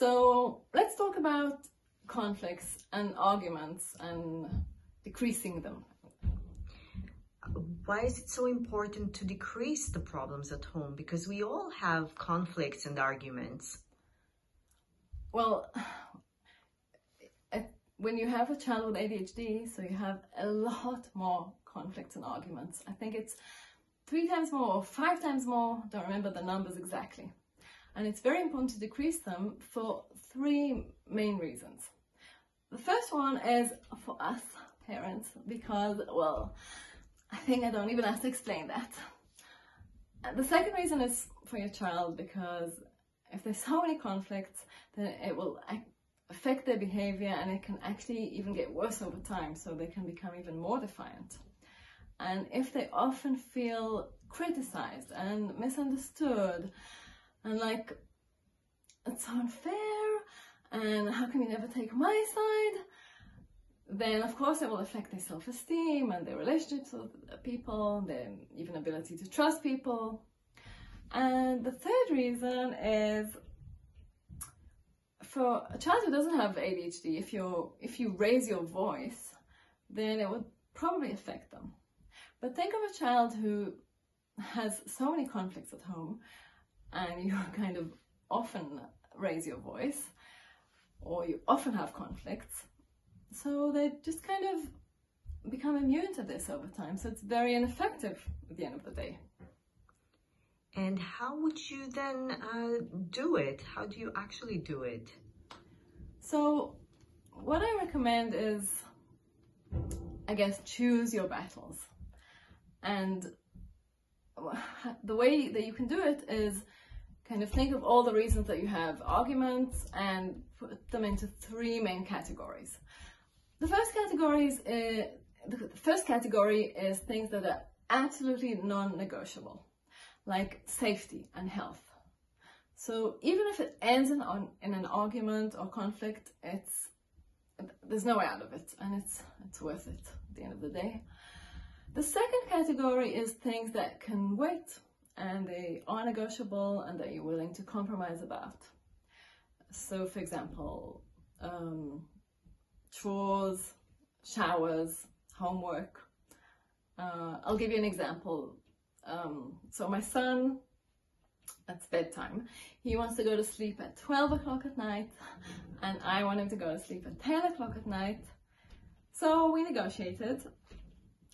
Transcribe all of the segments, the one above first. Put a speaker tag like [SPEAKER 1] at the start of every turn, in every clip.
[SPEAKER 1] So let's talk about conflicts and arguments and decreasing them.
[SPEAKER 2] Why is it so important to decrease the problems at home? Because we all have conflicts and arguments.
[SPEAKER 1] Well, when you have a child with ADHD, so you have a lot more conflicts and arguments. I think it's 3 times more or 5 times more, don't remember the numbers exactly. And it's very important to decrease them for 3 main reasons. The first one is for us parents, because, well, I think I don't even have to explain that. And the second reason is for your child, because if there's so many conflicts, then it will affect their behavior, and it can actually even get worse over time, so they can become even more defiant. And if they often feel criticized and misunderstood and like, it's so unfair and how can you never take my side, then of course it will affect their self-esteem and their relationships with people, their even ability to trust people. And the third reason is for a child who doesn't have ADHD, if you raise your voice, then it would probably affect them. But think of a child who has so many conflicts at home, and you kind of often raise your voice, or you often have conflicts, so they just kind of become immune to this over time. So it's very ineffective at the end of the day.
[SPEAKER 2] And how would you then do it? How do you actually do it?
[SPEAKER 1] So what I recommend is, I guess, choose your battles. And the way that you can do it is kind of think of all the reasons that you have arguments and put them into 3 main categories. The first category is things that are absolutely non-negotiable, like safety and health. So even if it ends in an argument or conflict, there's no way out of it, and it's worth it at the end of the day. The second category is things that can wait, and they are negotiable and that you're willing to compromise about. So for example, chores, showers, homework. I'll give you an example. So my son, it's bedtime. He wants to go to sleep at 12 o'clock at night, and I want him to go to sleep at 10 o'clock at night. So we negotiated,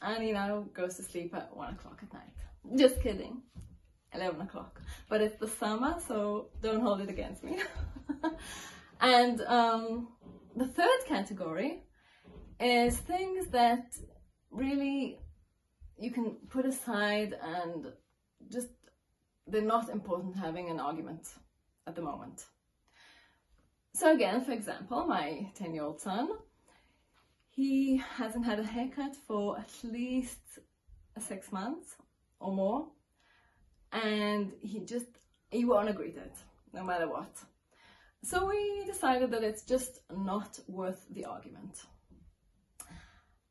[SPEAKER 1] and he now goes to sleep at 1 o'clock at night. Just kidding, 11 o'clock. But it's the summer, so don't hold it against me. And the third category is things that really you can put aside and just, they're not important having an argument at the moment. So again, for example, my 10-year-old son, he hasn't had a haircut for at least 6 months or more, and he won't agree to it, no matter what. So we decided that it's just not worth the argument.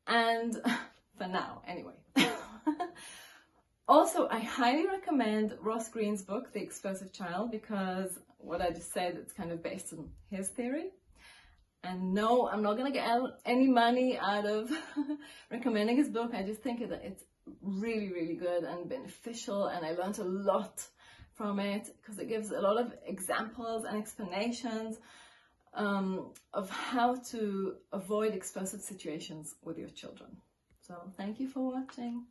[SPEAKER 1] And for now, anyway. Also, I highly recommend Ross Greene's book, The Explosive Child, because what I just said, it's kind of based on his theory. And no, I'm not going to get any money out of recommending his book. I just think that it's really, really good and beneficial, and I learned a lot from it because it gives a lot of examples and explanations of how to avoid explosive situations with your children. So thank you for watching.